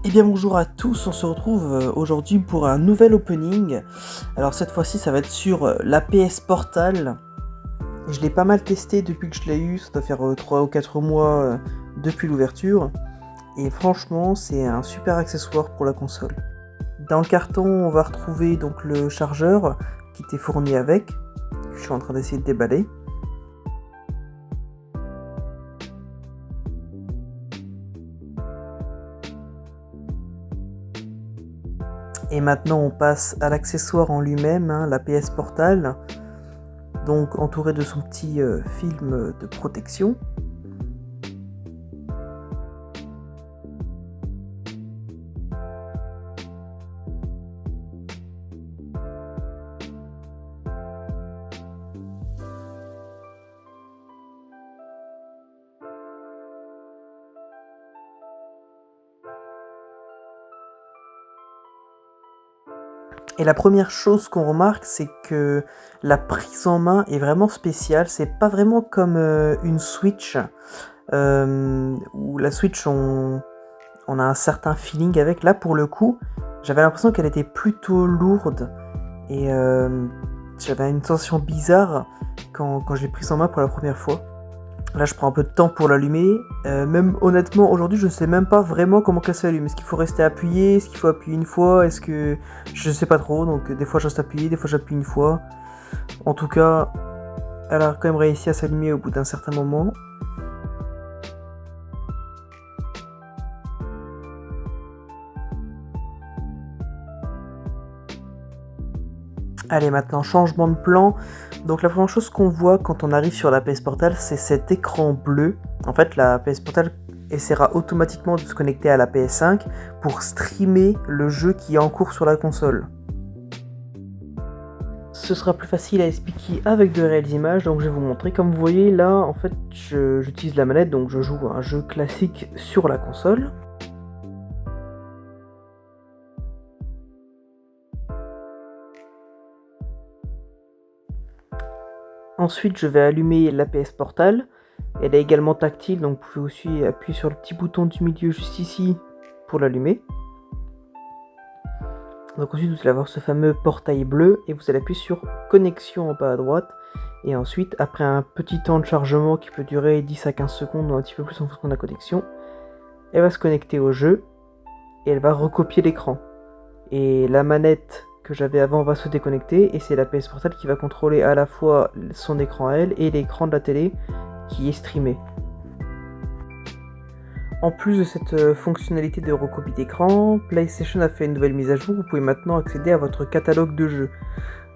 Eh bien bonjour à tous, on se retrouve aujourd'hui pour un nouvel opening. Alors cette fois-ci ça va être sur la PS Portal. Je l'ai pas mal testé depuis que je l'ai eu, ça doit faire 3 ou 4 mois depuis l'ouverture. Et franchement c'est un super accessoire pour la console. Dans le carton on va retrouver donc le chargeur qui était fourni avec, que je suis en train d'essayer de déballer. Et maintenant on passe à l'accessoire en lui-même, la PS Portal, donc entouré de son petit film de protection. Et la première chose qu'on remarque, c'est que la prise en main est vraiment spéciale. C'est pas vraiment comme une Switch, où la Switch, on a un certain feeling avec. Là, pour le coup, j'avais l'impression qu'elle était plutôt lourde. Et j'avais une sensation bizarre quand je l'ai prise en main pour la première fois. Là, je prends un peu de temps pour l'allumer. Même honnêtement, aujourd'hui, je ne sais même pas vraiment comment elle s'allume. Est-ce qu'il faut rester appuyé? Est-ce qu'il faut appuyer une fois? Est-ce que... Je ne sais pas trop. Donc, des fois, je reste appuyé, des fois, j'appuie une fois. En tout cas, elle a quand même réussi à s'allumer au bout d'un certain moment. Allez, maintenant, changement de plan. Donc la première chose qu'on voit quand on arrive sur la PS Portal, c'est cet écran bleu. En fait, la PS Portal essaiera automatiquement de se connecter à la PS5 pour streamer le jeu qui est en cours sur la console. Ce sera plus facile à expliquer avec de réelles images, donc je vais vous montrer. Comme vous voyez là, en fait, j'utilise la manette, donc je joue à un jeu classique sur la console. Ensuite, je vais allumer la PS Portal. Elle est également tactile, donc vous pouvez aussi appuyer sur le petit bouton du milieu juste ici pour l'allumer. Donc ensuite, vous allez avoir ce fameux portail bleu et vous allez appuyer sur connexion en bas à droite. Et ensuite, après un petit temps de chargement qui peut durer 10 à 15 secondes ou un petit peu plus en fonction de la connexion, elle va se connecter au jeu et elle va recopier l'écran. Et la manette que j'avais avant va se déconnecter et c'est la PS Portal qui va contrôler à la fois son écran à elle et l'écran de la télé qui est streamé. En plus de cette fonctionnalité de recopie d'écran, PlayStation a fait une nouvelle mise à jour. Vous pouvez maintenant accéder à votre catalogue de jeux.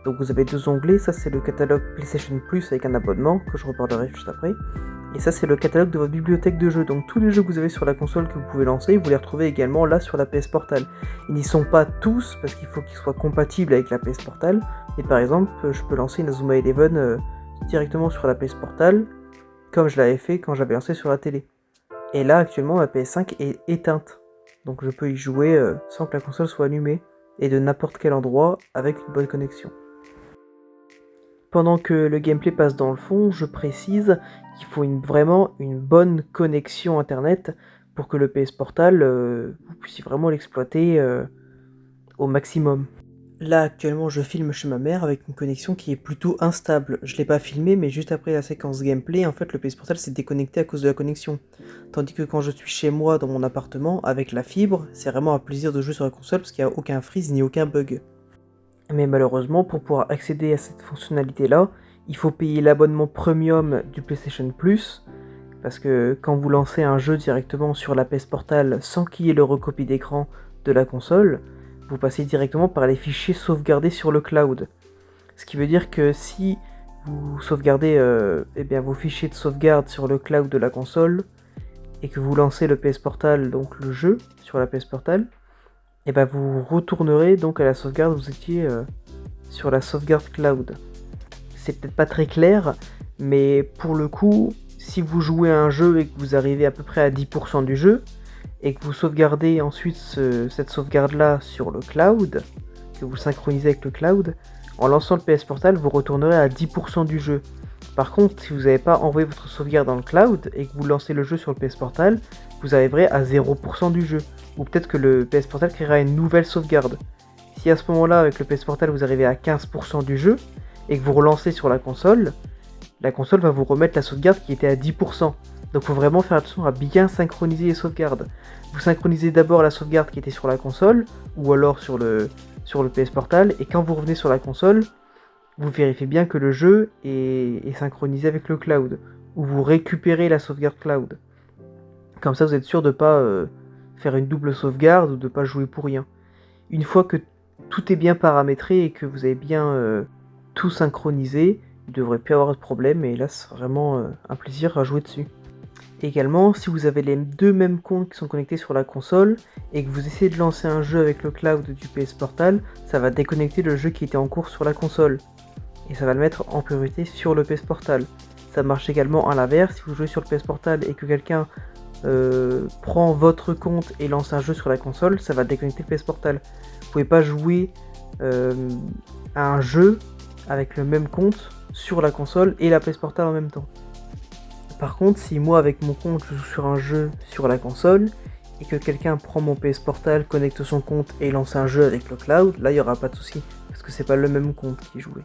Donc vous avez deux onglets, ça c'est le catalogue PlayStation Plus avec un abonnement, que je reparlerai juste après. Et ça c'est le catalogue de votre bibliothèque de jeux, donc tous les jeux que vous avez sur la console que vous pouvez lancer, vous les retrouvez également là sur la PS Portal. Ils n'y sont pas tous, parce qu'il faut qu'ils soient compatibles avec la PS Portal, et par exemple, je peux lancer Inazuma Eleven directement sur la PS Portal, comme je l'avais fait quand j'avais lancé sur la télé. Et là actuellement ma PS5 est éteinte, donc je peux y jouer sans que la console soit allumée, et de n'importe quel endroit avec une bonne connexion. Pendant que le gameplay passe dans le fond, je précise qu'il faut vraiment une bonne connexion internet pour que le PS Portal, vous puissiez vraiment l'exploiter au maximum. Là actuellement je filme chez ma mère avec une connexion qui est plutôt instable. Je l'ai pas filmé mais juste après la séquence gameplay, en fait le PS Portal s'est déconnecté à cause de la connexion. Tandis que quand je suis chez moi dans mon appartement avec la fibre, c'est vraiment un plaisir de jouer sur la console parce qu'il n'y a aucun freeze ni aucun bug. Mais malheureusement, pour pouvoir accéder à cette fonctionnalité-là, il faut payer l'abonnement premium du PlayStation Plus, parce que quand vous lancez un jeu directement sur la PS Portal sans qu'il y ait le recopie d'écran de la console, vous passez directement par les fichiers sauvegardés sur le cloud. Ce qui veut dire que si vous sauvegardez vos fichiers de sauvegarde sur le cloud de la console, et que vous lancez le PS Portal, donc le jeu, sur la PS Portal, et vous retournerez donc à la sauvegarde, vous étiez sur la sauvegarde cloud. C'est peut-être pas très clair, mais pour le coup, si vous jouez à un jeu et que vous arrivez à peu près à 10% du jeu, et que vous sauvegardez ensuite cette sauvegarde-là sur le cloud, que vous synchronisez avec le cloud, en lançant le PS Portal, vous retournerez à 10% du jeu. Par contre, si vous n'avez pas envoyé votre sauvegarde dans le cloud et que vous lancez le jeu sur le PS Portal, vous arriverez à 0% du jeu. Ou peut-être que le PS Portal créera une nouvelle sauvegarde. Si à ce moment-là, avec le PS Portal, vous arrivez à 15% du jeu et que vous relancez sur la console va vous remettre la sauvegarde qui était à 10%. Donc il faut vraiment faire attention à bien synchroniser les sauvegardes. Vous synchronisez d'abord la sauvegarde qui était sur la console, ou alors sur le PS Portal, et quand vous revenez sur la console, vous vérifiez bien que le jeu est synchronisé avec le cloud, ou vous récupérez la sauvegarde cloud. Comme ça vous êtes sûr de ne pas faire une double sauvegarde ou de ne pas jouer pour rien. Une fois que tout est bien paramétré et que vous avez bien tout synchronisé, il ne devrait plus avoir de problème, et là c'est vraiment un plaisir à jouer dessus. Également, si vous avez les deux mêmes comptes qui sont connectés sur la console et que vous essayez de lancer un jeu avec le cloud du PS Portal, ça va déconnecter le jeu qui était en cours sur la console et ça va le mettre en priorité sur le PS Portal. Ça marche également à l'inverse, si vous jouez sur le PS Portal et que quelqu'un prend votre compte et lance un jeu sur la console, ça va déconnecter le PS Portal. Vous pouvez pas jouer à un jeu avec le même compte sur la console et la PS Portal en même temps. Par contre, si moi avec mon compte je joue sur un jeu sur la console et que quelqu'un prend mon PS Portal, connecte son compte et lance un jeu avec le cloud, là il n'y aura pas de souci parce que c'est pas le même compte qui est joué.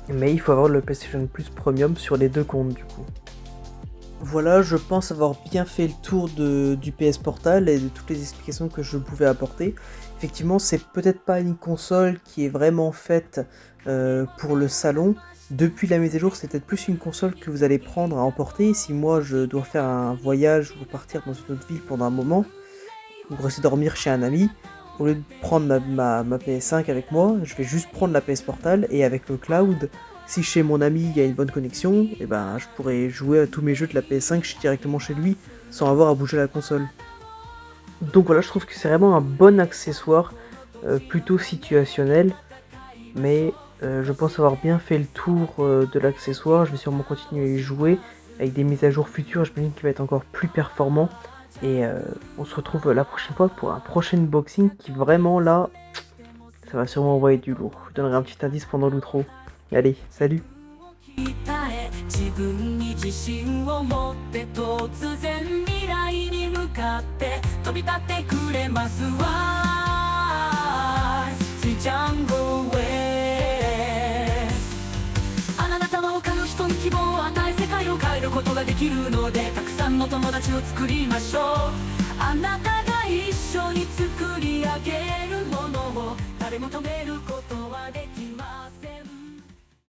Mais il faut avoir le PlayStation Plus Premium sur les deux comptes du coup. Voilà, je pense avoir bien fait le tour du PS Portal et de toutes les explications que je pouvais apporter. Effectivement, c'est peut-être pas une console qui est vraiment faite pour le salon. Depuis la mise à jour, c'est peut-être plus une console que vous allez prendre à emporter. Si moi je dois faire un voyage ou partir dans une autre ville pendant un moment, ou rester dormir chez un ami, au lieu de prendre ma PS5 avec moi, je vais juste prendre la PS Portal et avec le cloud, si chez mon ami il y a une bonne connexion, et ben je pourrais jouer à tous mes jeux de la PS5 directement chez lui sans avoir à bouger la console. Donc voilà, je trouve que c'est vraiment un bon accessoire, plutôt situationnel, mais je pense avoir bien fait le tour de l'accessoire. Je vais sûrement continuer à y jouer avec des mises à jour futures, j'imagine qu'il va être encore plus performant. Et on se retrouve la prochaine fois pour un prochain unboxing qui vraiment là, ça va sûrement envoyer du lourd. Je vous donnerai un petit indice pendant l'outro. Allez, salut! 自分に自信を持って突然未来に向かって飛び立ってくれますわスイちゃんゴーウェイあなたは他の人に希望を与え世界を変えることができるのでたくさんの友達を作りましょうあなたが一緒に作り上げるものを誰も止めることはできません